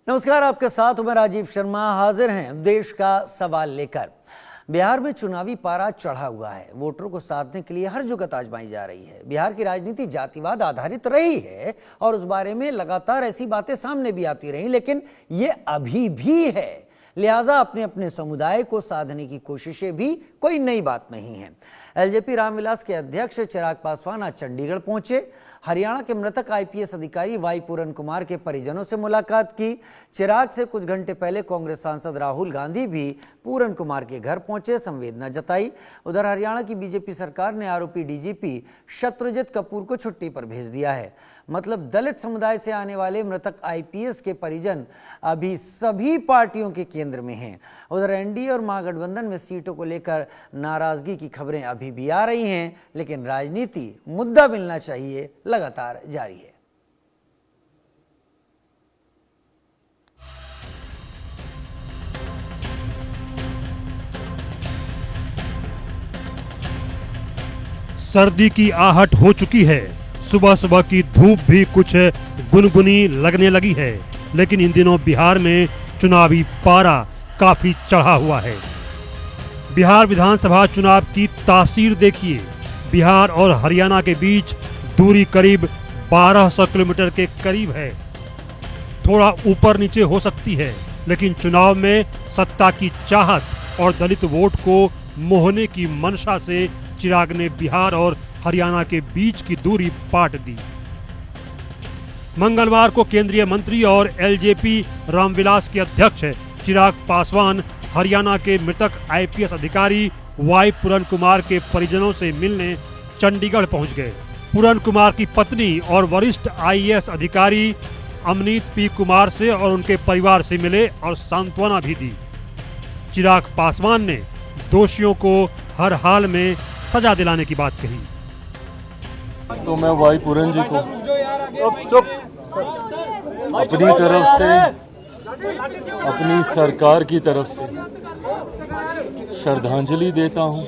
नमस्कार, आपके साथ मैं राजीव शर्मा हाजिर हैं देश का सवाल लेकर। बिहार में चुनावी पारा चढ़ा हुआ है। वोटरों को साधने के लिए हर जुगत आजमाई जा रही है। बिहार की राजनीति जातिवाद आधारित रही है और उस बारे में लगातार ऐसी बातें सामने भी आती रही, लेकिन ये अभी भी है। लिहाजा अपने अपने समुदाय को साधने की कोशिशें भी कोई नई बात नहीं है। एलजेपी रामविलास के अध्यक्ष चिराग पासवान आज चंडीगढ़ पहुंचे। हरियाणा के मृतक आईपीएस अधिकारी वाई पूरन कुमार के परिजनों से मुलाकात की। चिराग से कुछ घंटे पहले कांग्रेस सांसद राहुल गांधी भी पूरन कुमार के घर पहुंचे, संवेदना जताई। उधर हरियाणा की बीजेपी सरकार ने आरोपी डीजीपी शत्रुजित कपूर को छुट्टी पर भेज दिया है। मतलब दलित समुदाय से आने वाले मृतक आईपीएस के परिजन अभी सभी पार्टियों के केंद्र में हैं। उधर एनडीए और महागठबंधन में सीटों को लेकर नाराजगी की खबरें अभी भी आ रही हैं, लेकिन राजनीति मुद्दा मिलना चाहिए लगातार जारी है। सर्दी की आहट हो चुकी है। सुबह सुबह की धूप भी कुछ गुनगुनी लगने लगी है, लेकिन इन दिनों बिहार में चुनावी पारा काफी चढ़ा हुआ है। बिहार विधानसभा चुनाव की तासीर देखिए। बिहार और हरियाणा के बीच दूरी करीब 1200 किलोमीटर के करीब है। थोड़ा ऊपर नीचे हो सकती है, लेकिन चुनाव में सत्ता की चाहत और दलित वोट को मोहने की मंशा से चिराग ने बिहार और हरियाणा के बीच की दूरी पाट दी। मंगलवार को केंद्रीय मंत्री और एलजेपी रामविलास के अध्यक्ष चिराग पासवान हरियाणा के मृतक आईपीएस अधिकारी वाई पूरन कुमार के परिजनों से मिलने चंडीगढ़ पहुंच गए। पूरन कुमार की पत्नी और वरिष्ठ आईएएस अधिकारी अमनीत पी कुमार से और उनके परिवार से मिले और सांत्वना भी दी। चिराग पासवान ने दोषियों को हर हाल में सजा दिलाने की बात कही। तो मैं वाई पूरन जी को अपनी तरफ से, अपनी सरकार की तरफ से श्रद्धांजलि देता हूं।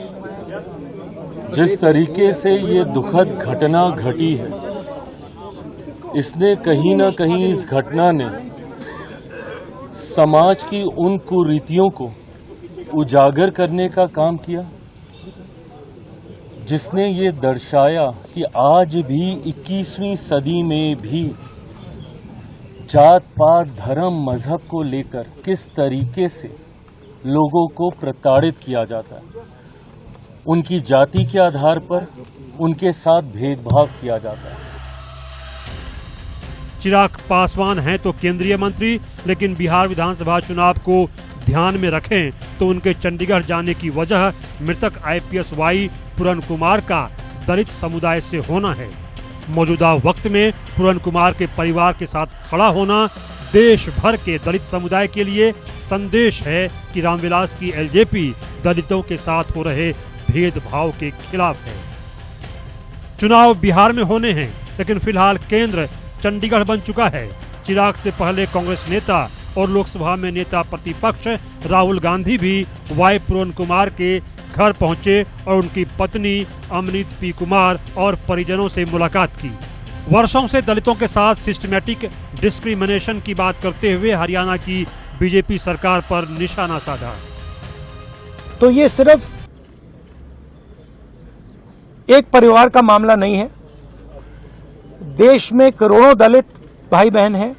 जिस तरीके से ये दुखद घटना घटी है, इसने कहीं ना कहीं, इस घटना ने समाज की उन कुरीतियों को उजागर करने का काम किया, जिसने ये दर्शाया कि आज भी 21वीं सदी में भी जात पात धर्म मजहब को लेकर किस तरीके से लोगों को प्रताड़ित किया जाता है। उनकी जाति के आधार पर उनके साथ भेदभाव किया जाता है। चिराग पासवान हैं तो केंद्रीय मंत्री, लेकिन बिहार विधानसभा चुनाव को ध्यान में रखें तो उनके चंडीगढ़ जाने की वजह मृतक आईपीएस वाई पूरन कुमार का दलित समुदाय से होना है। मौजूदा वक्त में पूरन कुमार के परिवार के साथ खड़ा होना देश भर के दलित समुदाय के लिए संदेश है कि रामविलास की एलजेपी दलितों के साथ हो रहे भेदभाव के खिलाफ है। चुनाव बिहार में होने हैं, लेकिन फिलहाल केंद्र चंडीगढ़ बन चुका है। चिराग से पहले कांग्रेस नेता और लोकसभा में नेता प्रतिपक्ष राहुल गांधी भी वाई पूरन कुमार के घर पहुंचे और उनकी पत्नी अमनीत पी कुमार और परिजनों से मुलाकात की। वर्षों से दलितों के साथ सिस्टमैटिक डिस्क्रिमिनेशन की बात करते हुए हरियाणा की बीजेपी सरकार पर निशाना साधा। तो ये सिर्फ एक परिवार का मामला नहीं है। देश में करोड़ों दलित भाई बहन हैं,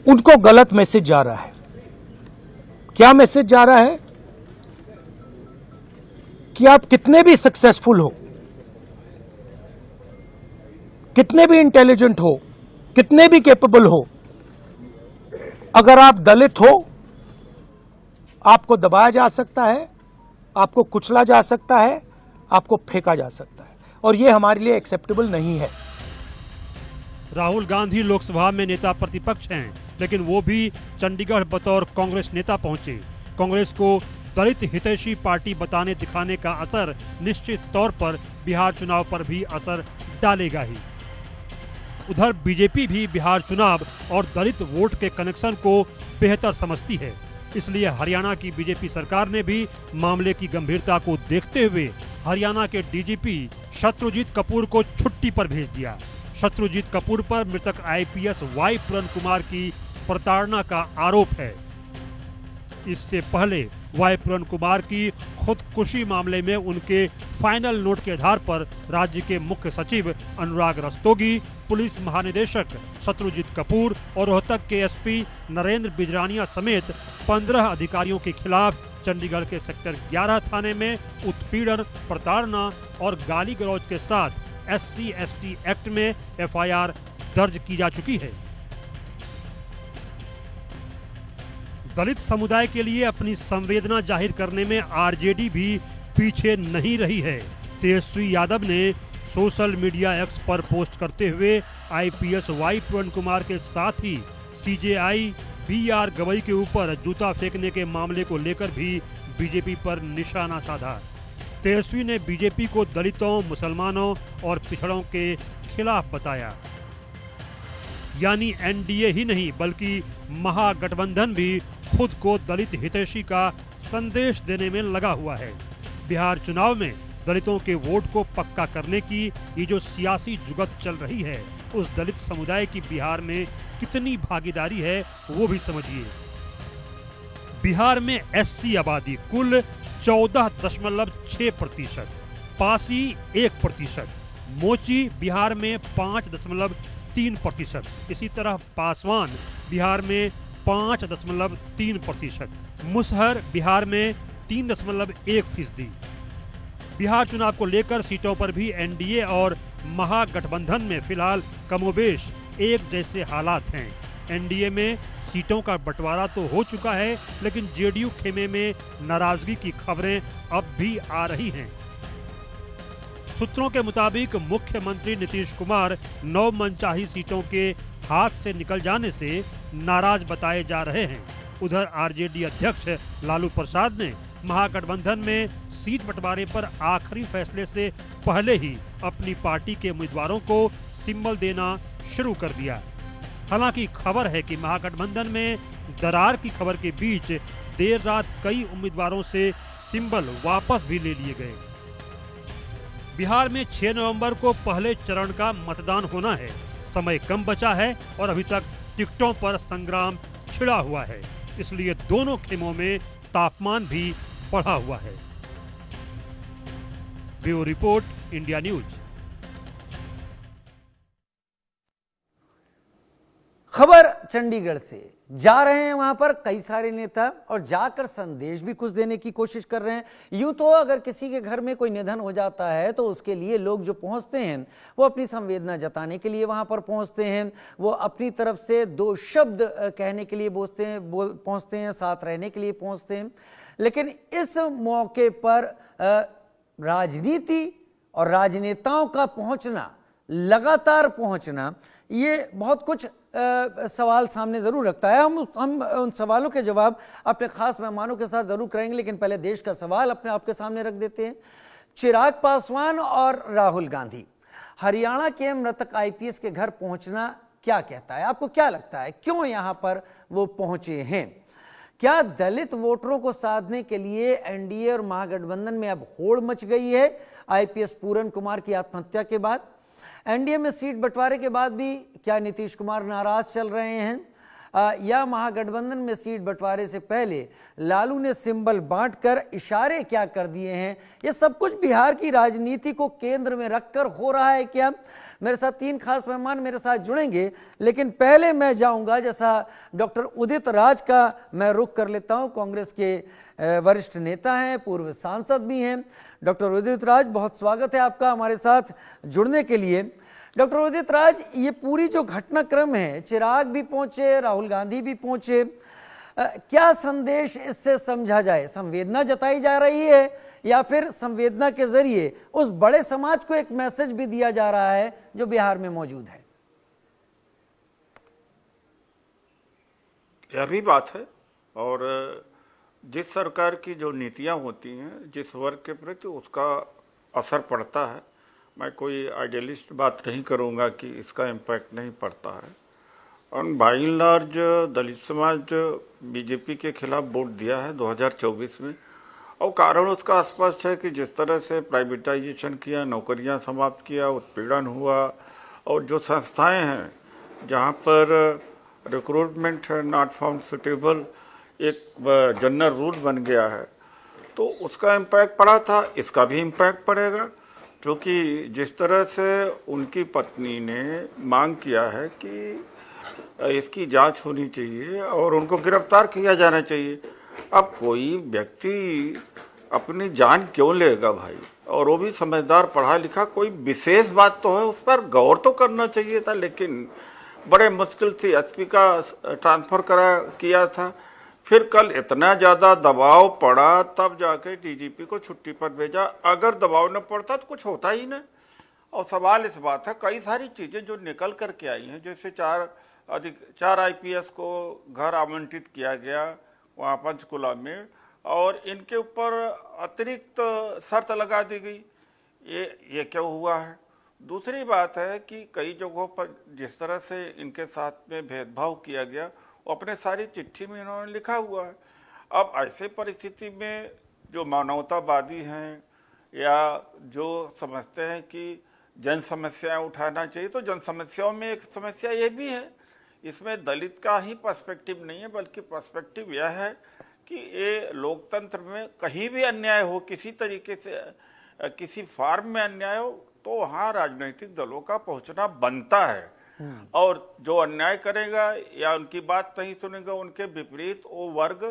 उनको गलत मैसेज जा रहा है। क्या मैसेज जा रहा है? कि आप कितने भी सक्सेसफुल हो, कितने भी इंटेलिजेंट हो, कितने भी कैपेबल हो, अगर आप दलित हो, आपको दबाया जा सकता है, आपको कुचला जा सकता है, आपको फेंका जा सकता है, और यह हमारे लिए एक्सेप्टेबल नहीं है। राहुल गांधी लोकसभा में नेता प्रतिपक्ष हैं, लेकिन वो भी चंडीगढ़ बतौर कांग्रेस नेता पहुंचे। कांग्रेस को दलित हितैषी पार्टी बताने दिखाने का असर निश्चित तौर पर बिहार चुनाव पर भी असर डालेगा ही। उधर बीजेपी भी बिहार चुनाव और दलित वोट के कनेक्शन को बेहतर समझती है, इसलिए हरियाणा की बीजेपी सरकार ने भी मामले की गंभीरता को देखते हुए हरियाणा के डीजीपी शत्रुजित कपूर को छुट्टी पर भेज दिया। शत्रुजीत कपूर पर मृतक आईपीएस वाई पूरन कुमार की प्रताड़ना का आरोप है। इससे पहले वाई पूरन कुमार की खुदकुशी मामले में उनके फाइनल नोट के आधार पर राज्य के मुख्य सचिव अनुराग रस्तोगी, पुलिस महानिदेशक शत्रुजीत कपूर और रोहतक के एसपी नरेंद्र बिजरानिया समेत 15 अधिकारियों के खिलाफ चंडीगढ़ के सेक्टर 11 थाने में उत्पीड़न, प्रताड़ना और गाली गलौज के साथ SC/ST एक्ट में FIR दर्ज की जा चुकी है। दलित समुदाय के लिए अपनी संवेदना जाहिर करने में आरजेडी भी पीछे नहीं रही है। तेजस्वी यादव ने सोशल मीडिया एक्स पर पोस्ट करते हुए आईपीएस वाई पूरन कुमार के साथ ही CJI BR गवई के ऊपर जूता फेंकने के मामले को लेकर भी बीजेपी पर निशाना साधा। तेजस्वी ने बीजेपी को दलितों, मुसलमानों और पिछड़ों के खिलाफ बताया। यानी एनडीए ही नहीं बल्कि महागठबंधन भी खुद को दलित हितैषी का संदेश देने में लगा हुआ है। बिहार चुनाव में दलितों के वोट को पक्का करने की ये जो सियासी जुगत चल रही है, उस दलित समुदाय की बिहार में कितनी भागीदारी है वो भी समझिए। बिहार में SC आबादी कुल 14.6%, पासी 1%, मोची बिहार में 5.3%, इसी तरह पासवान बिहार में 5.3%, मुसहर बिहार में 3.1%। बिहार चुनाव को लेकर सीटों पर भी एनडीए और महागठबंधन में फिलहाल कमोबेश एक जैसे हालात हैं। एनडीए में सीटों का बंटवारा तो हो चुका है, लेकिन जेडीयू खेमे में नाराजगी की खबरें अब भी आ रही हैं। सूत्रों के मुताबिक मुख्यमंत्री नीतीश कुमार 9 मनचाही सीटों के हाथ से निकल जाने से नाराज बताए जा रहे हैं। उधर आरजेडी अध्यक्ष लालू प्रसाद ने महागठबंधन में सीट बंटवारे पर आखिरी फैसले से पहले ही अपनी पार्टी के उम्मीदवारों को सिंबल देना शुरू कर दिया। हालांकि खबर है कि महागठबंधन में दरार की खबर के बीच देर रात कई उम्मीदवारों से सिंबल वापस भी ले लिए गए। बिहार में 6 नवंबर को पहले चरण का मतदान होना है। समय कम बचा है और अभी तक टिकटों पर संग्राम छिड़ा हुआ है, इसलिए दोनों खेमों में तापमान भी बढ़ा हुआ है। Bureau report, India news. खबर चंडीगढ़ से। जा रहे हैं वहां पर कई सारे नेता और जाकर संदेश भी कुछ देने की कोशिश कर रहे हैं। यूं तो अगर किसी के घर में कोई निधन हो जाता है तो उसके लिए लोग जो पहुंचते हैं वो अपनी संवेदना जताने के लिए वहां पर पहुंचते हैं, वो अपनी तरफ से 2 शब्द कहने के लिए पहुंचते हैं, साथ रहने के लिए पहुंचते हैं। लेकिन इस मौके पर राजनीति और राजनेताओं का पहुंचना, लगातार पहुंचना, ये बहुत कुछ सवाल सामने जरूर रखता है। हम उन सवालों के जवाब अपने खास मेहमानों के साथ जरूर करेंगे, लेकिन पहले देश का सवाल अपने आपके सामने रख देते हैं। चिराग पासवान और राहुल गांधी, हरियाणा के मृतक आईपीएस के घर पहुंचना क्या कहता है? आपको क्या लगता है क्यों यहां पर वो पहुंचे हैं? क्या दलित वोटरों को साधने के लिए एनडीए और महागठबंधन में अब होड़ मच गई है आईपीएस पूरन कुमार की आत्महत्या के बाद? एनडीए में सीट बंटवारे के बाद भी क्या नीतीश कुमार नाराज चल रहे हैं, या महागठबंधन में सीट बंटवारे से पहले लालू ने सिंबल बांटकर इशारे क्या कर दिए हैं? ये सब कुछ बिहार की राजनीति को केंद्र में रखकर हो रहा है क्या? मेरे साथ 3 खास मेहमान मेरे साथ जुड़ेंगे, लेकिन पहले मैं जाऊंगा, जैसा डॉक्टर उदित राज का मैं रुख कर लेता हूं। कांग्रेस के वरिष्ठ नेता हैं, पूर्व सांसद भी हैं। डॉक्टर उदित राज, बहुत स्वागत है आपका हमारे साथ जुड़ने के लिए। डॉक्टर उदित राज, ये पूरी जो घटनाक्रम है, चिराग भी पहुंचे, राहुल गांधी भी पहुंचे, क्या संदेश इससे समझा जाए? संवेदना जताई जा रही है या फिर संवेदना के जरिए उस बड़े समाज को एक मैसेज भी दिया जा रहा है जो बिहार में मौजूद है? यह भी बात है, और जिस सरकार की जो नीतियां होती हैं, जिस वर्ग के प्रति उसका असर पड़ता है। मैं कोई आइडियलिस्ट बात नहीं करूंगा कि इसका इम्पैक्ट नहीं पड़ता है। और बाई एंड लार्ज दलित समाज बीजेपी के खिलाफ वोट दिया है 2024 में, और कारण उसका स्पष्ट है कि जिस तरह से प्राइवेटाइजेशन किया, नौकरियां समाप्त किया, उत्पीड़न हुआ, और जो संस्थाएं हैं जहाँ पर रिक्रूटमेंट नॉट फाउंड सुटेबल एक जनरल रूल बन गया है, तो उसका इम्पैक्ट पड़ा था, इसका भी इम्पैक्ट पड़ेगा। क्योंकि जिस तरह से उनकी पत्नी ने मांग किया है कि इसकी जांच होनी चाहिए और उनको गिरफ्तार किया जाना चाहिए। अब कोई व्यक्ति अपनी जान क्यों लेगा भाई, और वो भी समझदार पढ़ा लिखा, कोई विशेष बात तो है, उस पर गौर तो करना चाहिए था। लेकिन बड़े मुश्किल से एसपी का ट्रांसफर किया था, फिर कल इतना ज्यादा दबाव पड़ा तब जाके डीजीपी को छुट्टी पर भेजा। अगर दबाव न पड़ता तो कुछ होता ही नहीं। और सवाल इस बात है, कई सारी चीजें जो निकल करके आई हैं, जैसे चार आईपीएस को घर आवंटित किया गया वहाँ पंचकुला में, और इनके ऊपर अतिरिक्त शर्त लगा दी गई। ये क्या हुआ है? दूसरी बात है कि कई जगहों पर जिस तरह से इनके साथ में भेदभाव किया गया, वो अपने सारी चिट्ठी में इन्होंने लिखा हुआ है। अब ऐसे परिस्थिति में जो मानवतावादी हैं या जो समझते हैं कि जन समस्याएं उठाना चाहिए, तो जन समस्याओं में एक समस्या ये भी है, इसमें दलित का ही पर्सपेक्टिव नहीं है, बल्कि पर्सपेक्टिव यह है कि ये लोकतंत्र में कहीं भी अन्याय हो, किसी तरीके से किसी फॉर्म में अन्याय हो, तो वहाँ राजनीतिक दलों का पहुंचना बनता है। और जो अन्याय करेगा या उनकी बात नहीं सुनेगा, उनके विपरीत वो वर्ग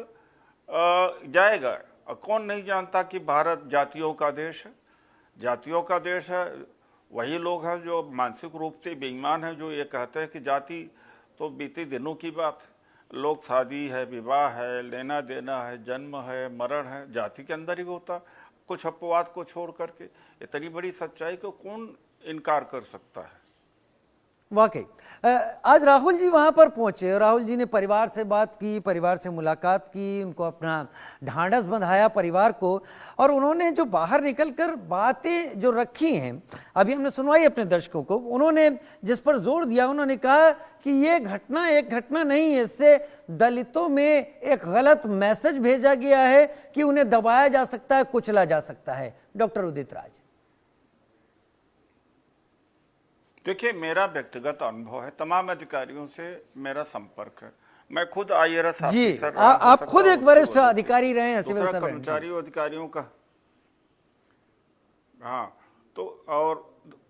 जाएगा। कौन नहीं जानता कि भारत जातियों का देश है, जातियों का देश है। वही लोग हैं जो मानसिक रूप से बेईमान हैं, जो ये कहते हैं कि जाति तो बीते दिनों की बात है, लोग शादी है, विवाह है, लेना देना है, जन्म है, मरण है, जाति के अंदर ही होता। कुछ अपवाद को छोड़ करके इतनी बड़ी सच्चाई को कौन इनकार कर सकता है? वाकई आज राहुल जी वहां पर पहुंचे, राहुल जी ने परिवार से बात की, परिवार से मुलाकात की, उनको अपना ढांढस बंधाया परिवार को, और उन्होंने जो बाहर निकलकर बातें जो रखी हैं, अभी हमने सुनवाई अपने दर्शकों को, उन्होंने जिस पर जोर दिया, उन्होंने कहा कि ये घटना एक घटना नहीं है, इससे दलितों में एक गलत मैसेज भेजा गया है कि उन्हें दबाया जा सकता है, कुचला जा सकता है। डॉक्टर उदित राज, देखिए, मेरा व्यक्तिगत अनुभव है, तमाम अधिकारियों से मेरा संपर्क है। मैं खुद IRS जी, ऑफिसर आप खुद एक वरिष्ठ अधिकारी रहे हैं, सिविल दूसरा सर्वेंट। कर्मचारियों अधिकारियों का, हाँ, तो और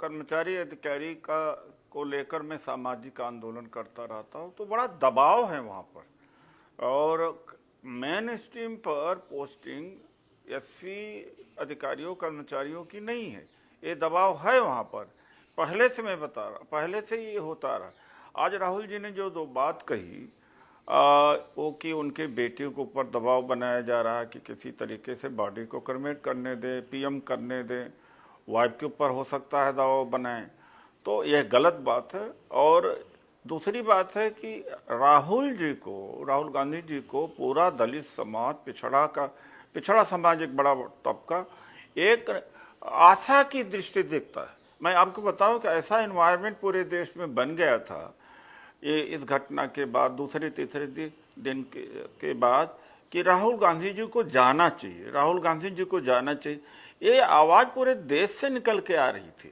कर्मचारी अधिकारी का को लेकर मैं सामाजिक आंदोलन करता रहता हूँ, तो बड़ा दबाव है वहाँ पर। और मेन स्ट्रीम पर पोस्टिंग SC अधिकारियों कर्मचारियों की नहीं है, ये दबाव है वहाँ पर। पहले से मैं बता रहा, पहले से ये होता रहा। आज राहुल जी ने जो दो बात कही, वो कि उनके बेटियों के ऊपर दबाव बनाया जा रहा है कि किसी तरीके से बॉडी को क्रेमेट करने दे, PM करने दे, वाइफ के ऊपर हो सकता है दबाव बनाए, तो यह गलत बात है। और दूसरी बात है कि राहुल गांधी जी को पूरा दलित समाज, पिछड़ा समाज, एक बड़ा तबका एक आशा की दृष्टि देखता है। मैं आपको बताऊं कि ऐसा एनवायरनमेंट पूरे देश में बन गया था ये इस घटना के बाद, दूसरे तीसरे दिन के बाद, कि राहुल गांधी जी को जाना चाहिए, राहुल गांधी जी को जाना चाहिए। ये आवाज़ पूरे देश से निकल के आ रही थी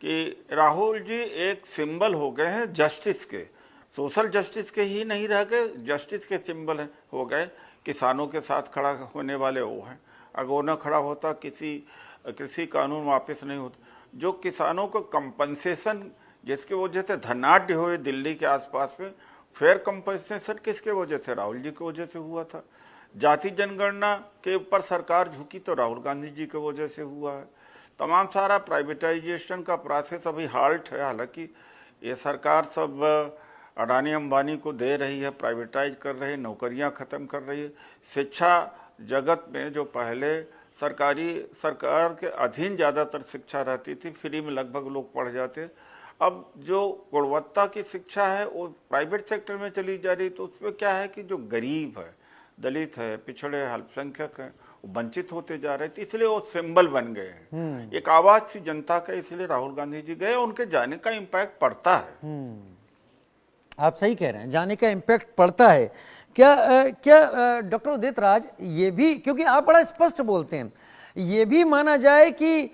कि राहुल जी एक सिंबल हो गए हैं जस्टिस के, सोशल जस्टिस के ही नहीं रह गए, जस्टिस के सिंबल हो गए। किसानों के साथ खड़ा होने वाले वो हैं। अगर वो न खड़ा होता, कृषि कानून वापस नहीं होता। जो किसानों को कंपनसेशन, जिसकी वजह से धनाढ़ हुए दिल्ली के आसपास में, फेयर कंपनसेशन किसके वजह से? राहुल जी की वजह से हुआ था। जाति जनगणना के ऊपर सरकार झुकी तो राहुल गांधी जी की वजह से हुआ है। तमाम सारा प्राइवेटाइजेशन का प्रोसेस अभी हाल्ट है, हालांकि ये सरकार सब अडानी अंबानी को दे रही है, प्राइवेटाइज कर रही है, नौकरियां खत्म कर रही है। शिक्षा जगत में जो पहले सरकार के अधीन ज़्यादातर शिक्षा रहती थी, फ्री में लगभग लोग पढ़ जाते, अब जो गुणवत्ता की शिक्षा है वो प्राइवेट सेक्टर में चली जा रही। तो उसमें क्या है कि जो गरीब है, दलित है, पिछड़े अल्पसंख्यक है, वो वंचित होते जा रहे थे, इसलिए वो सिंबल बन गए हैं, एक आवाज थी जनता का। इसलिए राहुल गांधी जी गए, उनके जाने का इम्पैक्ट पड़ता है। आप सही कह रहे हैं, जाने का इम्पैक्ट पड़ता है। क्या डॉक्टर उदित राज, ये भी, क्योंकि आप बड़ा स्पष्ट बोलते हैं ये भी माना जाए कि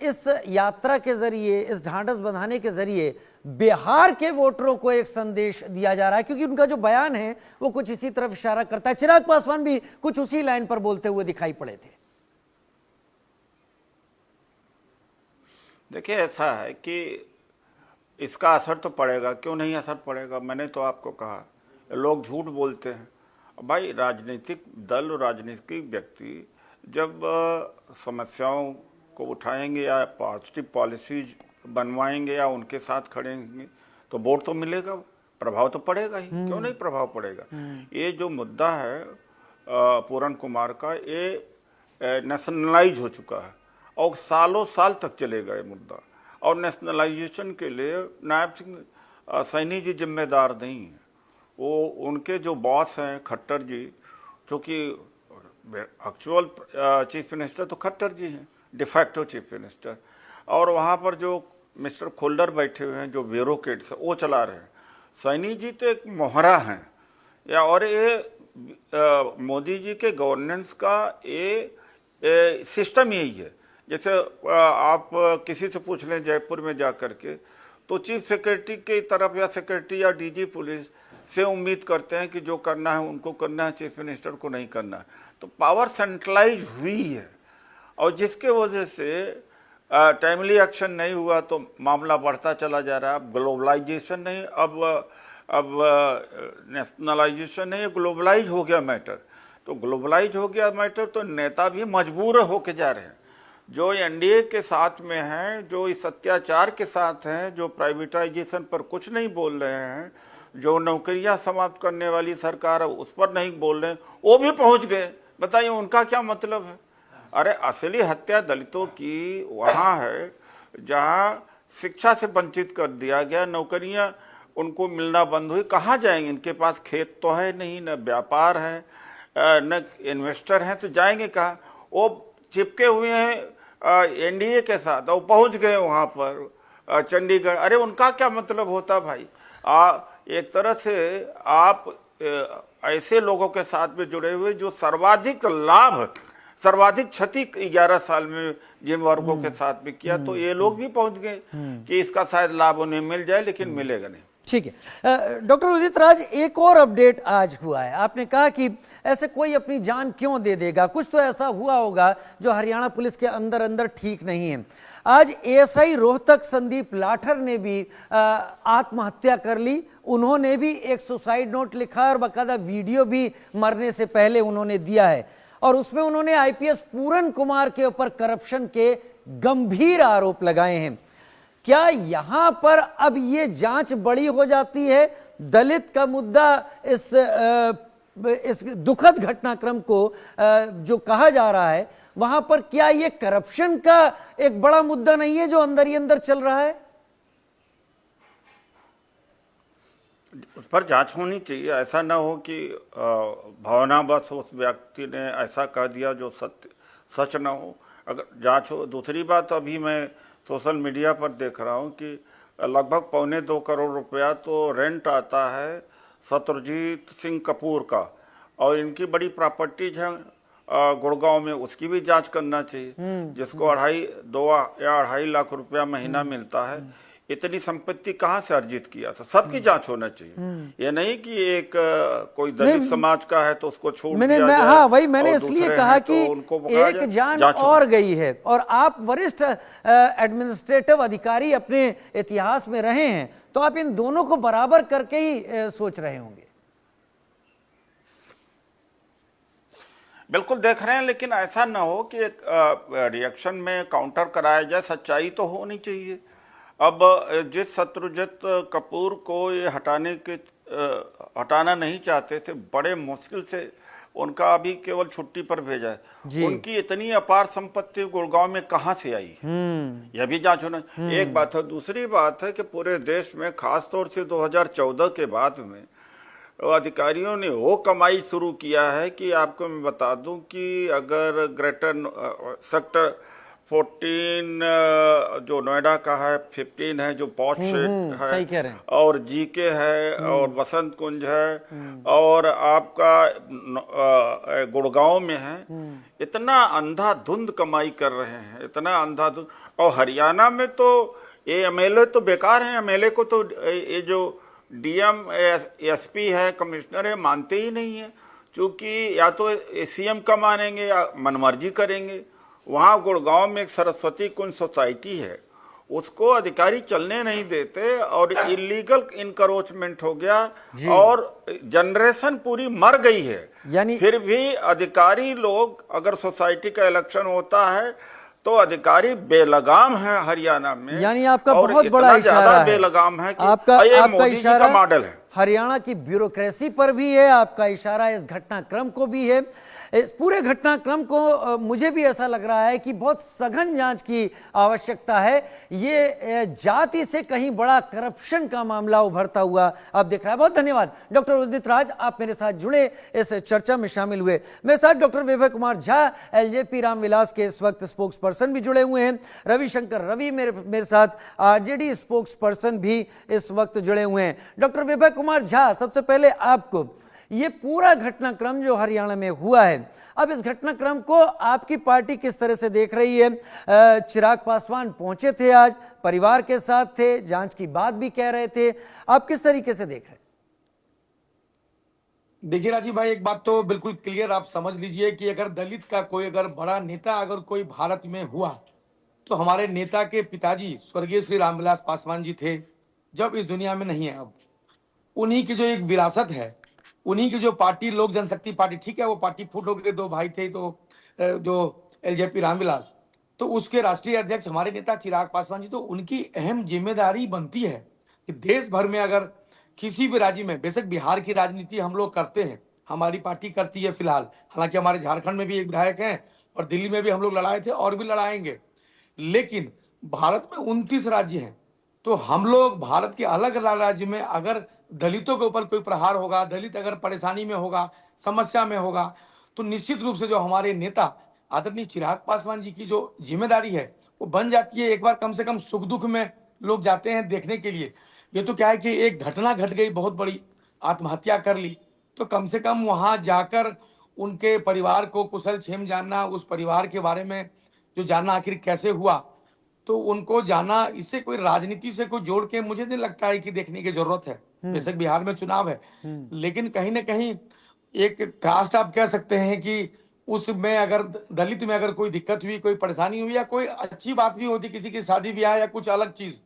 इस यात्रा के जरिए, इस ढांढस बंधाने के जरिए बिहार के वोटरों को एक संदेश दिया जा रहा है, क्योंकि उनका जो बयान है वो कुछ इसी तरफ इशारा करता है। चिराग पासवान भी कुछ उसी लाइन पर बोलते हुए दिखाई पड़े थे। देखिए, ऐसा है कि इसका असर तो पड़ेगा, क्यों नहीं असर पड़ेगा। मैंने तो आपको कहा, लोग झूठ बोलते हैं भाई। राजनीतिक दल और राजनीतिक व्यक्ति जब समस्याओं को उठाएंगे या पॉजिटिव पॉलिसीज बनवाएंगे या उनके साथ खड़ेंगे तो वोट तो मिलेगा, प्रभाव तो पड़ेगा ही। क्यों नहीं प्रभाव पड़ेगा। ये जो मुद्दा है पूरन कुमार का, ये नेशनलाइज हो चुका है और सालों साल तक चलेगा ये मुद्दा। और नेशनलाइजेशन के लिए नायब सिंह सैनी जी जिम्मेदार नहीं है। वो उनके जो बॉस हैं खट्टर जी, जो कि एक्चुअल चीफ मिनिस्टर तो खट्टर जी हैं, डिफैक्टो चीफ मिनिस्टर, और वहाँ पर जो मिस्टर खोल्डर बैठे हुए हैं जो ब्यूरोक्रेट्स वो चला रहे हैं। सैनी जी तो एक मोहरा हैं या, और ये मोदी जी के गवर्नेंस का ये सिस्टम यही है। जैसे आप किसी से पूछ लें जयपुर में जा कर के, तो चीफ सेक्रेटरी की तरफ या सेक्रेटरी या डीजी पुलिस से उम्मीद करते हैं कि जो करना है उनको करना है, चीफ मिनिस्टर को नहीं करना है। तो पावर सेंट्रलाइज हुई है और जिसके वजह से टाइमली एक्शन नहीं हुआ तो मामला बढ़ता चला जा रहा है। अब ग्लोबलाइजेशन नहीं, अब नेशनलाइजेशन नहीं, ग्लोबलाइज हो गया मैटर। तो ग्लोबलाइज हो गया मैटर तो नेता भी मजबूर होके जा रहे हैं। जो एनडीए के साथ में हैं, जो इस अत्याचार के साथ हैं, जो प्राइवेटाइजेशन पर कुछ नहीं बोल रहे हैं, जो नौकरियां समाप्त करने वाली सरकार है उस पर नहीं बोल रहे हैं, वो भी पहुंच गए। बताइए उनका क्या मतलब है। अरे असली हत्या दलितों की वहाँ है जहाँ शिक्षा से वंचित कर दिया गया, नौकरियां उनको मिलना बंद हुई। कहाँ जाएंगे, इनके पास खेत तो है नहीं, न व्यापार है, न इन्वेस्टर हैं, तो जाएंगे कहाँ। वो चिपके हुए हैं एनडीए के साथ और पहुंच गए वहाँ पर चंडीगढ़। अरे उनका क्या मतलब होता भाई। एक तरह से आप ऐसे लोगों के साथ में जुड़े हुए जो सर्वाधिक लाभ, सर्वाधिक क्षति 11 साल में जिन वर्गों के साथ में किया, तो ये लोग भी पहुंच गए कि इसका शायद लाभ उन्हें मिल जाए, लेकिन मिलेगा नहीं। ठीक है। डॉक्टर उदित राज, एक और अपडेट आज हुआ है। आपने कहा कि ऐसे कोई अपनी जान क्यों दे देगा, कुछ तो ऐसा हुआ होगा जो हरियाणा पुलिस के अंदर अंदर ठीक नहीं है। आज एएसआई रोहतक संदीप लाठर ने भी आत्महत्या कर ली। उन्होंने भी एक सुसाइड नोट लिखा और बाकायदा वीडियो भी मरने से पहले उन्होंने दिया है, और उसमें उन्होंने आईपीएस पूरन कुमार के ऊपर करप्शन के गंभीर आरोप लगाए हैं। क्या यहां पर अब ये जांच बड़ी हो जाती है? दलित का मुद्दा इस दुखद घटनाक्रम को जो कहा जा रहा है, वहां पर क्या ये करप्शन का एक बड़ा मुद्दा नहीं है जो अंदर ही अंदर चल रहा है? उस पर जांच होनी चाहिए। ऐसा ना हो कि भावनावश उस व्यक्ति ने ऐसा कह दिया जो सच ना हो। अगर जांच हो। दूसरी बात, अभी मैं सोशल मीडिया पर देख रहा हूं कि लगभग 2.25 करोड़ रुपया तो रेंट आता है शत्रुजीत सिंह कपूर का, और इनकी बड़ी प्रॉपर्टीज है गुड़गांव में, उसकी भी जांच करना चाहिए। जिसको 2.5 लाख रुपया महीना मिलता है, इतनी संपत्ति कहाँ से अर्जित किया था, सबकी जांच होना चाहिए। ये नहीं कि एक कोई दलित समाज का है तो उसको छोड़ दिया जाए। हाँ, वही मैंने इसलिए कहा कि एक जान और गई है, और आप वरिष्ठ एडमिनिस्ट्रेटिव अधिकारी अपने इतिहास में रहे हैं, तो आप इन दोनों को बराबर करके ही सोच रहे होंगे। बिल्कुल देख रहे हैं, लेकिन ऐसा ना हो कि एक रिएक्शन में काउंटर कराया जाए। सच्चाई तो होनी चाहिए। अब जिस शत्रुजीत कपूर को ये हटाना नहीं चाहते थे, बड़े मुश्किल से उनका अभी केवल छुट्टी पर भेजा है। उनकी इतनी अपार संपत्ति गुड़गांव में कहां से आई, यह भी जांच होना। एक बात है। दूसरी बात है कि पूरे देश में खासतौर से 2014 के बाद में अधिकारियों ने वो कमाई शुरू किया है कि आपको मैं बता दूं कि अगर ग्रेटर सेक्टर 14 जो नोएडा का है, 15 है जो पॉश है, सही कह रहे हैं। और जीके है, और बसंत कुंज है, और आपका गुड़गांव में है। इतना अंधाधुंध कमाई कर रहे हैं, इतना अंधाधुंध। और हरियाणा में तो ये एमएलए तो बेकार है, एमएलए को तो ये जो डीएम एसपी है, कमिश्नर है, मानते ही नहीं है। क्योंकि या तो सीएम का मानेंगे या मनमर्जी करेंगे। वहाँ गुड़गांव में एक सरस्वती कुंज सोसाइटी है, उसको अधिकारी चलने नहीं देते, और इलीगल इनकरोचमेंट हो गया, और जनरेशन पूरी मर गई है। यानी फिर भी अधिकारी लोग, अगर सोसाइटी का इलेक्शन होता है तो अधिकारी बेलगाम है हरियाणा में। यानी आपका और बहुत इतना बड़ा इशारा ज्यादा है, बेलगाम है कि आपका ये मोदी जी इशारा का मॉडल है। हरियाणा की ब्यूरोक्रेसी पर भी है, आपका इशारा इस घटनाक्रम को भी है। इस पूरे घटनाक्रम को मुझे भी ऐसा लग रहा है कि बहुत सघन जांच की आवश्यकता है। ये जाति से कहीं बड़ा करप्शन का मामला उभरता हुआ अब दिख रहा है। बहुत धन्यवाद डॉक्टर उदित राज, आप मेरे साथ जुड़े, इस चर्चा में शामिल हुए। मेरे साथ डॉक्टर विभय कुमार झा, एलजेपी रामविलास के इस वक्त स्पोक्स पर्सन भी जुड़े हुए हैं। रविशंकर रवि मेरे साथ आरजेडी स्पोक्स पर्सन भी इस वक्त जुड़े हुए हैं। डॉक्टर विभय कुमार झा, सबसे पहले आपको ये पूरा घटनाक्रम जो हरियाणा में हुआ है, अब इस घटनाक्रम को आपकी पार्टी किस तरह से देख रही है? चिराग पासवान पहुंचे थे आज, परिवार के साथ थे, जांच की बात भी कह रहे थे, आप किस तरीके से देख रहे हैं? देखिए राजीव भाई, एक बात तो बिल्कुल क्लियर आप समझ लीजिए कि अगर दलित का कोई अगर बड़ा नेता अगर कोई भारत में हुआ तो हमारे नेता के पिताजी स्वर्गीय श्री रामविलास पासवान जी थे, जब इस दुनिया में नहीं है। अब उन्हीं की जो एक विरासत है, उन्हीं की जो पार्टी लोक जनशक्ति पार्टी, ठीक है वो पार्टी फूट हो गई, दो भाई थे तो जो एलजेपी रामविलास, तो उसके राष्ट्रीय अध्यक्ष हमारे नेता चिराग पासवान जी, तो उनकी अहम जिम्मेदारी बनती है कि देश भर में अगर किसी भी राज्य में, बेशक बिहार की राजनीति हम लोग करते हैं, हमारी पार्टी करती है फिलहाल, हालांकि हमारे झारखंड में भी एक विधायक हैं और दिल्ली में भी हम लोग लड़ाए थे और भी लड़ाएंगे, लेकिन भारत में 29 राज्य हैं। तो हम लोग भारत के अलग अलग राज्य में अगर दलितों के ऊपर कोई प्रहार होगा, दलित अगर परेशानी में होगा, समस्या में होगा, तो निश्चित रूप से जो हमारे नेता आदरणीय चिराग पासवान जी की जो जिम्मेदारी है वो बन जाती है। एक बार कम से कम सुख दुख में लोग जाते हैं देखने के लिए। ये तो क्या है कि एक घटना घट गई, बहुत बड़ी आत्महत्या कर ली, तो कम से कम वहां जाकर उनके परिवार को कुशल क्षेम जानना, उस परिवार के बारे में जो जानना आखिर कैसे हुआ, तो उनको जाना, इससे कोई राजनीति से कोई जोड़ के मुझे नहीं लगता है कि देखने की जरूरत है। बेशक बिहार में चुनाव है, लेकिन कहीं ना कहीं एक कास्ट आप कह सकते हैं कि उसमें अगर दलित में अगर कोई दिक्कत हुई, कोई परेशानी हुई, या कोई अच्छी बात भी होती, किसी की शादी ब्याह या कुछ अलग चीज,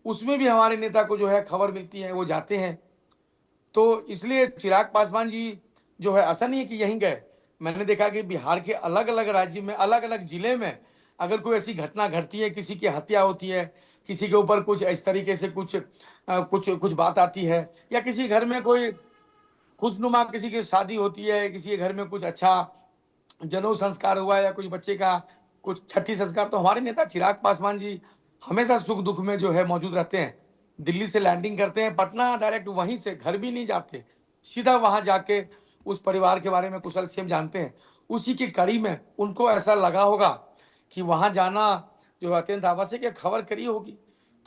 उसमें भी हमारे नेता को जो है खबर मिलती है, वो जाते हैं। तो इसलिए चिराग पासवान जी जो है, ऐसा नहीं है कि यहीं गए, मैंने देखा कि बिहार के अलग अलग राज्य में, अलग अलग जिले में अगर कोई ऐसी घटना घटती है, किसी की हत्या होती है, किसी के ऊपर कुछ इस तरीके से कुछ बात आती है, या किसी घर में कोई खुशनुमा किसी की शादी होती है, किसी के घर में कुछ अच्छा जनेऊ संस्कार हुआ, या कुछ बच्चे का कुछ छठी संस्कार, तो हमारे नेता चिराग पासवान जी हमेशा सुख दुख में जो है मौजूद रहते हैं। दिल्ली से लैंडिंग करते हैं पटना, डायरेक्ट वहीं से, घर भी नहीं जाते, सीधा वहां जाके उस परिवार के बारे में कुशल क्षेम जानते हैं। उसी की कड़ी में उनको ऐसा लगा होगा कि वहां जाना जो अत्यंत आवश्यक है, खबर करी होगी,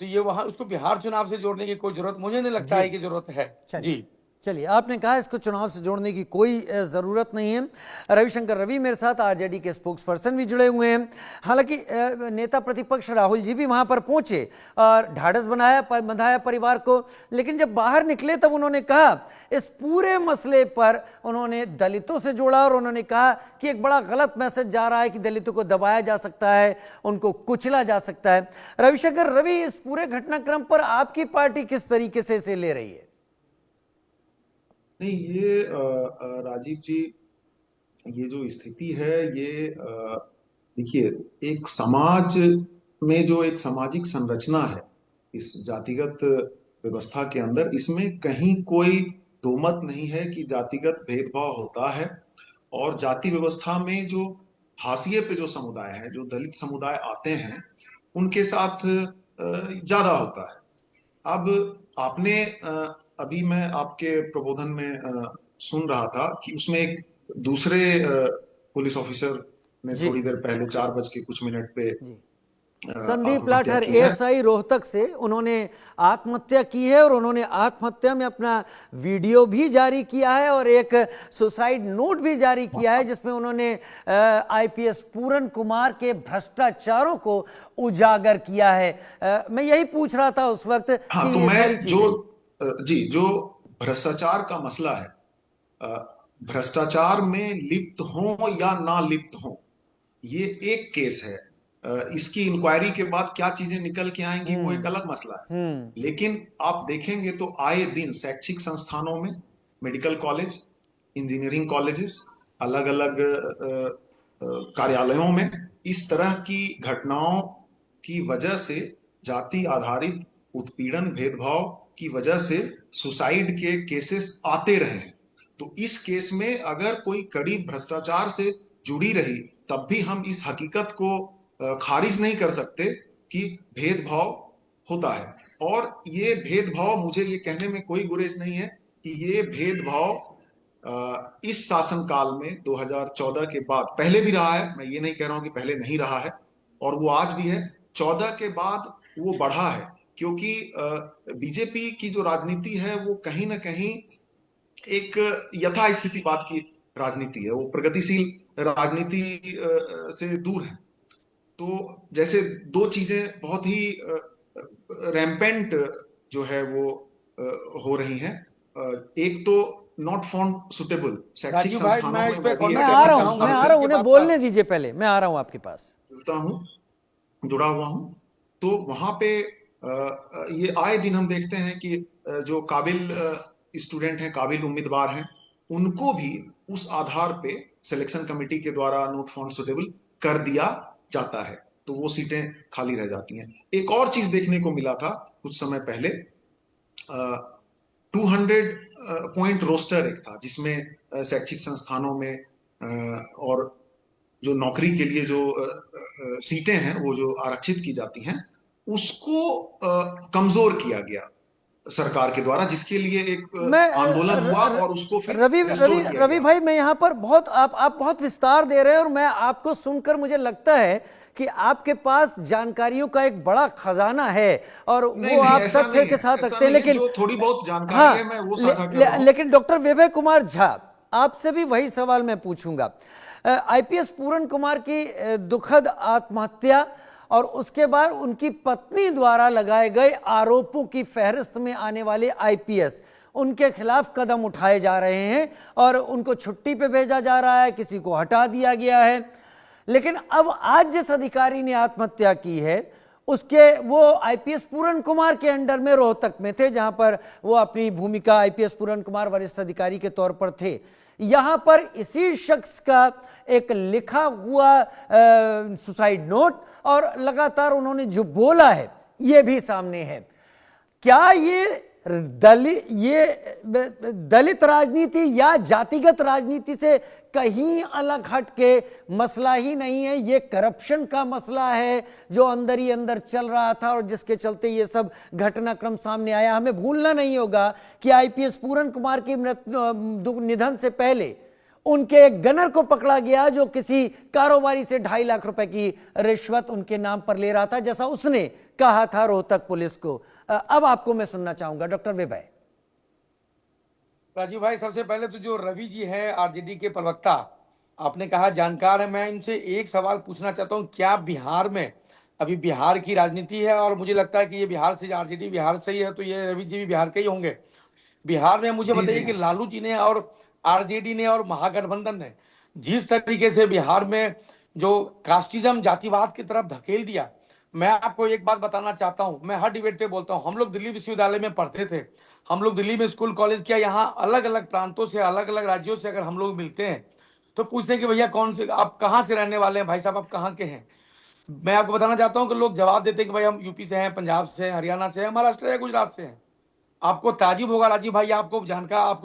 तो ये वहां उसको बिहार चुनाव से जोड़ने की कोई जरूरत मुझे नहीं लगता है कि जरूरत है। जी चलिए, आपने कहा इसको चुनाव से जोड़ने की कोई ज़रूरत नहीं है। रविशंकर रवि मेरे साथ आरजेडी के स्पोक्स पर्सन भी जुड़े हुए हैं। हालांकि नेता प्रतिपक्ष राहुल जी भी वहां पर पहुंचे और ढाढ़स बंधाया परिवार को, लेकिन जब बाहर निकले तब उन्होंने कहा, इस पूरे मसले पर उन्होंने दलितों से जोड़ा और उन्होंने कहा कि एक बड़ा गलत मैसेज जा रहा है कि दलितों को दबाया जा सकता है, उनको कुचला जा सकता है। रविशंकर रवि, इस पूरे घटनाक्रम पर आपकी पार्टी किस तरीके से इसे ले रही है? नहीं, ये राजीव जी, ये जो स्थिति है, ये देखिए, एक समाज में जो एक सामाजिक संरचना है इस जातिगत व्यवस्था के अंदर, इसमें कहीं कोई दो मत नहीं है कि जातिगत भेदभाव होता है। और जाति व्यवस्था में जो हाशिए पे जो समुदाय है, जो दलित समुदाय आते हैं, उनके साथ ज्यादा होता है। अब आपने अभी मैं आपके प्रबोधन में सुन रहा था कि उसमें एक दूसरे पुलिस ऑफिसर ने जी। थोड़ी देर पहले 4:00 पे संदीप आत्महत्या लाठर की है। एएसआई रोहतक से उन्होंने आत्महत्या की है और उन्होंने आत्महत्या में अपना वीडियो भी जारी किया है और एक सुसाइड नोट भी जारी किया है जिसमें उन्होंने आईपीएस पूरन कुमार के भ्रष्टाचारों को उजागर किया है। मैं यही पूछ रहा था उस वक्त हाँ, कि तो ये मैं सारी जो भ्रष्टाचार का मसला है, भ्रष्टाचार में लिप्त हो या ना लिप्त हो, ये एक केस है। इसकी इंक्वायरी के बाद क्या चीजें निकल के आएंगी वो एक अलग मसला है। लेकिन आप देखेंगे तो आए दिन शैक्षिक संस्थानों में, मेडिकल कॉलेज, इंजीनियरिंग कॉलेजेस, अलग अलग कार्यालयों में इस तरह की घटनाओं की वजह से, जाति आधारित उत्पीड़न भेदभाव की वजह से सुसाइड के केसेस आते रहे हैं। तो इस केस में अगर कोई कड़ी भ्रष्टाचार से जुड़ी रही तब भी हम इस हकीकत को खारिज नहीं कर सकते कि भेदभाव होता है। और ये भेदभाव, मुझे ये कहने में कोई गुरेज नहीं है कि ये भेदभाव इस शासनकाल में 2014 के बाद, पहले भी रहा है, मैं ये नहीं कह रहा हूं कि पहले नहीं रहा है, और वो आज भी है। 14 के बाद वो बढ़ा है क्योंकि बीजेपी की जो राजनीति है वो कहीं ना कहीं एक यथास्थितिवाद की राजनीति है, वो प्रगतिशील राजनीति से दूर है। तो जैसे दो चीजें बहुत ही रैम्पेंट जो है वो हो रही हैं। एक तो नॉट फाउंड सुटेबल शैक्षिक संस्थानों में, वो भी मैं आ रहा हूं, उन्हें बोलने दीजिए, पहले मैं आ रहा हूं आपके पास, जुड़ा हुआ हूं। तो वहां पे ये आए दिन हम देखते हैं कि जो काबिल स्टूडेंट हैं, काबिल उम्मीदवार हैं, उनको भी उस आधार पे सिलेक्शन कमेटी के द्वारा नॉट फाउंड सुटेबल कर दिया जाता है, तो वो सीटें खाली रह जाती हैं। एक और चीज देखने को मिला था कुछ समय पहले, 200 पॉइंट रोस्टर एक था जिसमें शैक्षिक संस्थानों में और जो नौकरी के लिए जो सीटें हैं वो जो आरक्षित की जाती हैं उसको कमजोर किया गया सरकार के द्वारा, जिसके लिए एक आंदोलन हुआ और उसको फिर रवि भाई, मैं यहाँ पर आप बहुत विस्तार दे रहे हैं और मैं आपको सुनकर मुझे लगता है कि आपके पास जानकारियों का एक बड़ा खजाना है और वो आप तथ्य के साथ रखते हैं, लेकिन जो थोड़ी बहुत जानकारी है मैं वो साझा कर रहा हूं। लेकिन डॉक्टर विभय कुमार झा, आपसे भी वही सवाल मैं पूछूंगा। आईपीएस पूरन कुमार की दुखद आत्महत्या और उसके बाद उनकी पत्नी द्वारा लगाए गए आरोपों की फहरिस्त में आने वाले आईपीएस, उनके खिलाफ कदम उठाए जा रहे हैं और उनको छुट्टी पे भेजा जा रहा है, किसी को हटा दिया गया है। लेकिन अब आज जिस अधिकारी ने आत्महत्या की है उसके, वो आईपीएस पूरन कुमार के अंडर में रोहतक में थे, जहां पर वो अपनी भूमिका आईपीएस पूरन कुमार वरिष्ठ अधिकारी के तौर पर थे। यहां पर इसी शख्स का एक लिखा हुआ सुसाइड नोट और लगातार उन्होंने जो बोला है ये भी सामने है। क्या ये दलित राजनीति या जातिगत राजनीति से कहीं अलग हट के मसला ही नहीं है, ये करप्शन का मसला है जो अंदर ही अंदर चल रहा था और जिसके चलते ये सब घटनाक्रम सामने आया? हमें भूलना नहीं होगा कि आईपीएस पूरन कुमार के निधन से पहले उनके एक गनर को पकड़ा गया जो किसी कारोबारी से 2.5 लाख रुपए की रिश्वत उनके नाम पर ले रहा था, जैसा उसने कहा था रोहतक पुलिस को। अब आपको मैं सुनना चाहूंगा डॉक्टर विभय। राजीव भाई, सबसे पहले तो जो रवि जी है आरजेडी के प्रवक्ता, आपने कहा जानकार है, मैं इनसे एक सवाल पूछना चाहता हूं। क्या बिहार में अभी बिहार की राजनीति है और मुझे लगता है कि ये बिहार से, आरजेडी बिहार से ही है, तो ये रवि जी भी बिहार के ही होंगे। बिहार में मुझे बताइए कि लालू जी ने और आरजेडी ने और महागठबंधन ने जिस तरीके से बिहार में जो कास्टिज्म, जातिवाद की तरफ धकेल दिया, मैं आपको एक बात बताना चाहता हूं। मैं हर डिबेट पे बोलता हूं, हम लोग दिल्ली विश्वविद्यालय में पढ़ते थे, हम लोग दिल्ली में स्कूल कॉलेज किया, यहाँ अलग अलग प्रांतों से, अलग अलग राज्यों से अगर हम लोग मिलते हैं तो पूछते हैं कि भैया कौन से, आप कहाँ से रहने वाले हैं, भाई साहब आप कहाँ के हैं? मैं आपको बताना चाहता हूँ कि लोग जवाब देते हैं कि भाई हम यूपी से हैं, पंजाब से हैं, हरियाणा से हैं, महाराष्ट्र है, गुजरात से हैं। आपको ताजुब होगा राजीव भाई, आपको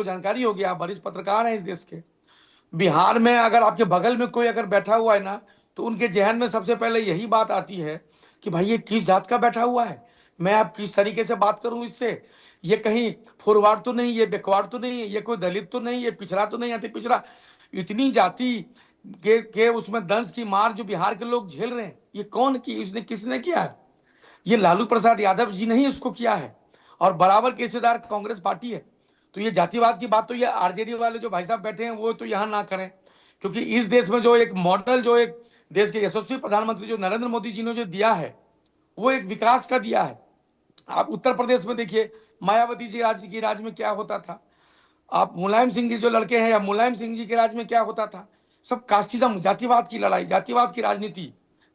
जानकारी होगी, आप वरिष्ठ पत्रकार हैं इस देश के। बिहार में अगर आपके बगल में कोई अगर बैठा हुआ है ना, तो उनके जहन में सबसे पहले यही बात आती है कि भाई ये किस जात का बैठा हुआ है, मैं अब किस तरीके से बात करूं इससे, ये कहीं फॉरवर्ड तो नहीं, ये बैकवर्ड तो नहीं, ये कोई दलित तो नहीं, ये पिछड़ा तो नहीं, अति पिछड़ा। इतनी जाति के उसमें दंश की मार जो बिहार के लोग झेल रहे हैं, ये कौन की, उसने किसने किया है? ये लालू प्रसाद यादव जी ने ही इसको किया है, और बराबर के हिस्सेदार कांग्रेस पार्टी है। तो ये जातिवाद की बात तो ये आरजेडी वाले जो भाई साहब बैठे हैं वो तो यहाँ ना करें, क्योंकि इस देश में जो एक मॉडल, जो एक देश के यशस्वी प्रधानमंत्री जो नरेंद्र मोदी जी ने जो दिया है, वो एक विकास का दिया है। आप उत्तर प्रदेश में देखिए, मायावती जी की राज में क्या होता था, आप मुलायम सिंह जी जो लड़के हैं, या मुलायम सिंह जी के राज में क्या होता था, सब कास्टिज्म, जातिवाद की लड़ाई, जातिवाद की राजनीति,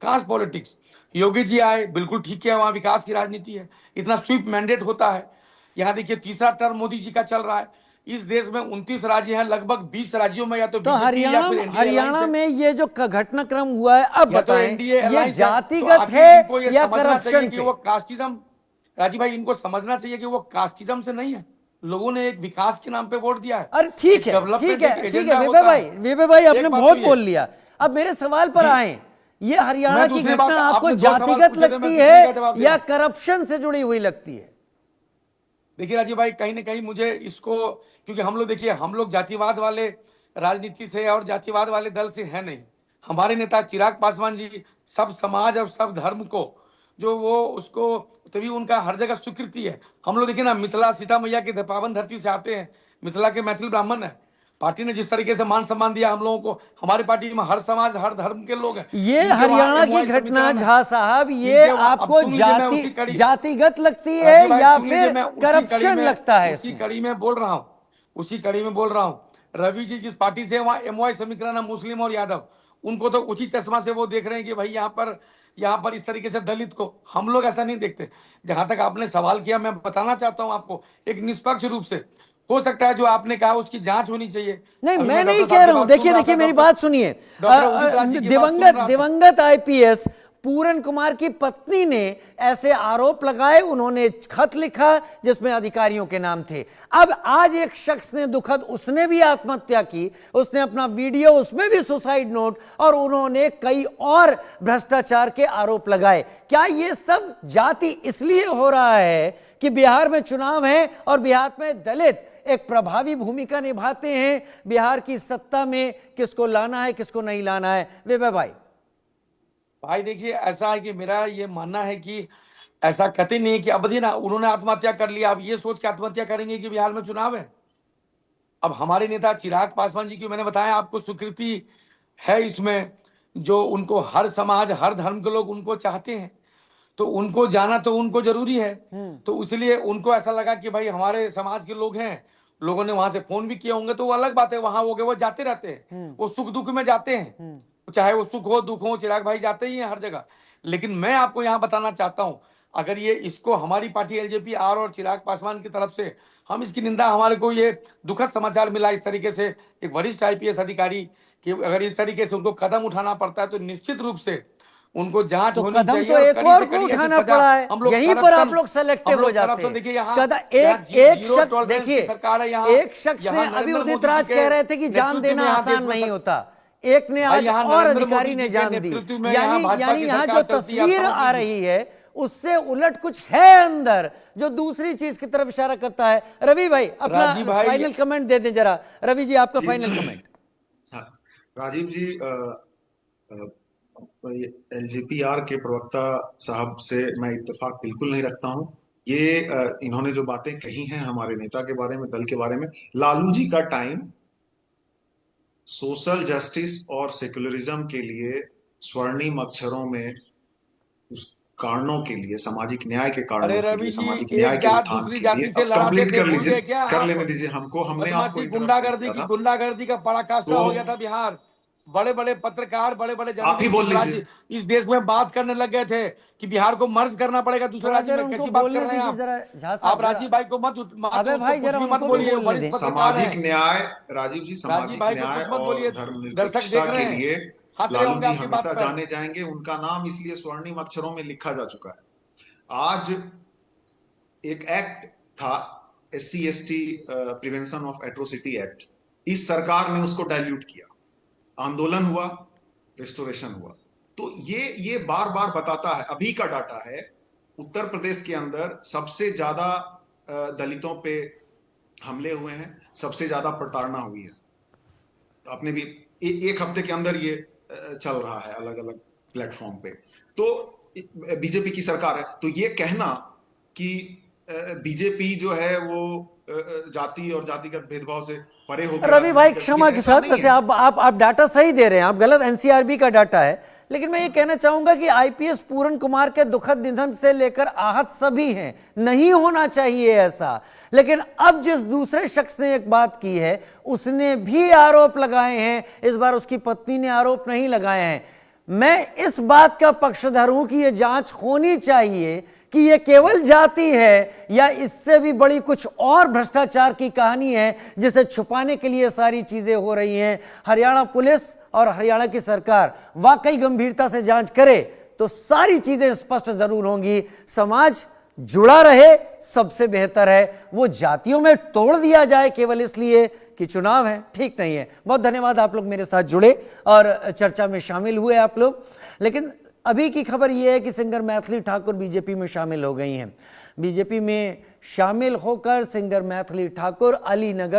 कास्ट पॉलिटिक्स। योगी जी आए, बिल्कुल ठीक है, वहां विकास की राजनीति है, इतना स्वीप मैंडेट होता है। यहाँ देखिए तीसरा टर्म मोदी जी का चल रहा है। इस देश में 29 राज्य हैं, लगभग 20 राज्यों में या तो तो बीजेपी या फिर एनडीए हरियाणा में ये जो घटनाक्रम हुआ है, अब या तो बताएं एनडीए ये जातिगत तो आखिर है इनको ये या समझना चाहिए करप्शन कि पे? वो कास्टिज्म, राजीव भाई इनको समझना चाहिए कि वो कास्टिज्म से नहीं है, लोगों ने एक विकास के नाम पे वोट दिया है। अरे ठीक है, ठीक है, ठीक है विवे भाई आपने बहुत बोल लिया। अब मेरे सवाल पर आए, ये हरियाणा की घटना आपको जातिगत लगती है या करप्शन से जुड़ी हुई लगती है? देखिए राजीव भाई, कहीं ना कहीं मुझे इसको, क्योंकि हम लोग देखिए, हम लोग जातिवाद वाले राजनीति से और जातिवाद वाले दल से है नहीं। हमारे नेता चिराग पासवान जी सब समाज और सब धर्म को जो वो उसको, तभी उनका हर जगह स्वीकृति है। हम लोग देखिए ना, मिथिला सीता मैया की पावन धरती से आते हैं, मिथिला के मैथिल ब्राह्मण है। पार्टी ने जिस तरीके से मान सम्मान दिया हम लोगों को, हमारी पार्टी में हर समाज हर धर्म के लोग हैं। ये हरियाणा की घटना झा साहब, ये आपको जातिगत लगती है या फिर करप्शन लगता है? उसी कड़ी में बोल रहा हूँ, रवि जी जिस पार्टी से वहां एमओआई समीकरण है, मुस्लिम और यादव, उनको तो उसी चश्मा से वो देख रहे हैं कि भाई यहाँ पर इस तरीके से दलित को, हम लोग ऐसा नहीं देखते। जहां तक आपने सवाल किया, मैं बताना चाहता हूं आपको एक निष्पक्ष रूप से, हो सकता है जो आपने कहा उसकी जांच होनी चाहिए। नहीं, मैं नहीं कह रहा हूं, देखिए मेरी बात सुनिए। दिवंगत आईपीएस पूरन कुमार की पत्नी ने ऐसे आरोप लगाए, उन्होंने खत लिखा जिसमें अधिकारियों के नाम थे। अब आज एक शख्स ने दुखद, उसने भी आत्महत्या की, उसने अपना वीडियो, उसमें भी सुसाइड नोट, और उन्होंने कई और भ्रष्टाचार के आरोप लगाए। क्या ये सब जाति इसलिए हो रहा है कि बिहार में चुनाव है और बिहार में दलित एक प्रभावी भूमिका निभाते हैं बिहार की सत्ता में, किसको लाना है किसको नहीं लाना है? विवे भाई देखिए, ऐसा है कि मेरा ये मानना है कि ऐसा कतई नहीं है कि अब देखिए ना, उन्होंने आत्महत्या कर लिया, अब ये सोच के आत्महत्या करेंगे कि बिहार में चुनाव है। अब हमारे नेता चिराग पासवान जी की मैंने बताया आपको स्वीकृति है इसमें, जो उनको हर समाज हर धर्म के लोग उनको चाहते हैं, तो उनको जाना तो उनको जरूरी है। तो इसलिए उनको ऐसा लगा कि भाई हमारे समाज के लोग हैं, लोगों ने वहां से फोन भी किए होंगे, तो वो अलग बात है, वहां हो गए, वो जाते रहते हैं, वो सुख दुख में जाते हैं, चाहे वो सुख हो दुख हो, चिराग भाई जाते ही हैं हर जगह। लेकिन मैं आपको यहां बताना चाहता हूं, अगर ये इसको हमारी पार्टी एलजेपी आर और चिराग पासवान की तरफ से हम इसकी निंदा, हमारे को ये दुखद समाचार मिला इस तरीके से एक वरिष्ठ आईपीएस अधिकारी कि अगर इस तरीके से उनको कदम उठाना पड़ता है तो निश्चित रूप से उनको जांच तो होनी कदम चाहिए। तो एक और को उठाना पड़ा है, यहीं पर आप लोग सेलेक्टिव हो जाते हैं। एक शख्स, देखिए एक शख्स ने अभी उदित राज कह रहे थे कि जान देना आसान नहीं होता, एक ने आज और अधिकारी ने जान दी, यानी यहाँ जो तस्वीर आ रही है उससे उलट कुछ है अंदर जो दूसरी चीज की तरफ इशारा करता है। रवि भाई अपना फाइनल कमेंट दे दें जरा। रवि जी आपका फाइनल कमेंट। हाँ, राजीव जी, एलजेपीआर के प्रवक्ता साहब से मैं इत्तेफाक बिल्कुल नहीं रखता हूं। ये इन्होंने जो बातें कही हैं हमारे नेता के बारे में, दल के बारे में, लालू जी का टाइम सोशल जस्टिस और सेक्युलरिज्म के लिए स्वर्णिम अक्षरों में उस कारणों के लिए, सामाजिक न्याय के कारणों के लिए, सामाजिक न्याय के उत्थान के लिए, अब कंप्लीट कर लीजिए, कर लेने दीजिए हमको, हमने आपको गुंडागर्दी का पराकाष्ठा हो गया था बिहार। बड़े बड़े पत्रकार, बड़े बड़े आप ही बोल लीजिए, इस देश में बात करने लग गए थे कि बिहार को मर्ज करना पड़ेगा दूसरे राज्य में। कैसी बात कर रहे हैं आप? राजीव भाई को मत बोलिए। सामाजिक न्याय, राजीव जी, सामाजिक न्याय और धर्मनिरपेक्षता के लिए लालू जी हमेशा जाने जाएंगे। उनका नाम इसलिए स्वर्णिम अक्षरों में लिखा जा चुका है। आज एक एक्ट था SC/ST prevention of atrocity act, इस सरकार ने उसको डाइल्यूट किया, आंदोलन हुआ, रिस्टोरेशन हुआ। तो ये बार बार बताता है, अभी का डाटा है, उत्तर प्रदेश के अंदर सबसे ज्यादा दलितों पे हमले हुए हैं, सबसे ज्यादा प्रताड़ना हुई है। आपने भी एक हफ्ते के अंदर ये चल रहा है अलग अलग प्लेटफॉर्म पे। तो बीजेपी की सरकार है, तो ये कहना कि बीजेपी जो है वो जाति और जातिगत भेदभाव से परे होकर रवि भाई राजनीति करती क्षमा है, के ऐसा साथ, नहीं वैसे है। आप डाटा सही दे रहे हैं, आप गलत, एनसीआरबी का डाटा है, लेकिन मैं ये कहना चाहूंगा कि आईपीएस पूरन कुमार के दुखद निधन से लेकर आहत सभी हैं, नहीं होना चाहिए ऐसा। लेकिन अब जिस दूसरे शख्स ने एक बात की है, उसने भी आरोप लगाए हैं, इस बार उसकी पत्नी ने आरोप नहीं लगाए हैं। मैं इस बात का पक्षधर हूं कि यह जांच होनी चाहिए कि यह केवल जाति है या इससे भी बड़ी कुछ और भ्रष्टाचार की कहानी है जिसे छुपाने के लिए सारी चीजें हो रही हैं। हरियाणा पुलिस और हरियाणा की सरकार वाकई गंभीरता से जांच करे तो सारी चीजें स्पष्ट जरूर होंगी। समाज जुड़ा रहे सबसे बेहतर है, वो जातियों में तोड़ दिया जाए केवल इसलिए कि चुनाव है, ठीक नहीं है। बहुत धन्यवाद, आप लोग मेरे साथ जुड़े और चर्चा में शामिल हुए आप लोग। लेकिन अभी की खबर यह है कि सिंगर मैथिली ठाकुर बीजेपी में शामिल हो गई हैं। बीजेपी में शामिल होकर सिंगर मैथिली ठाकुर अलीनगर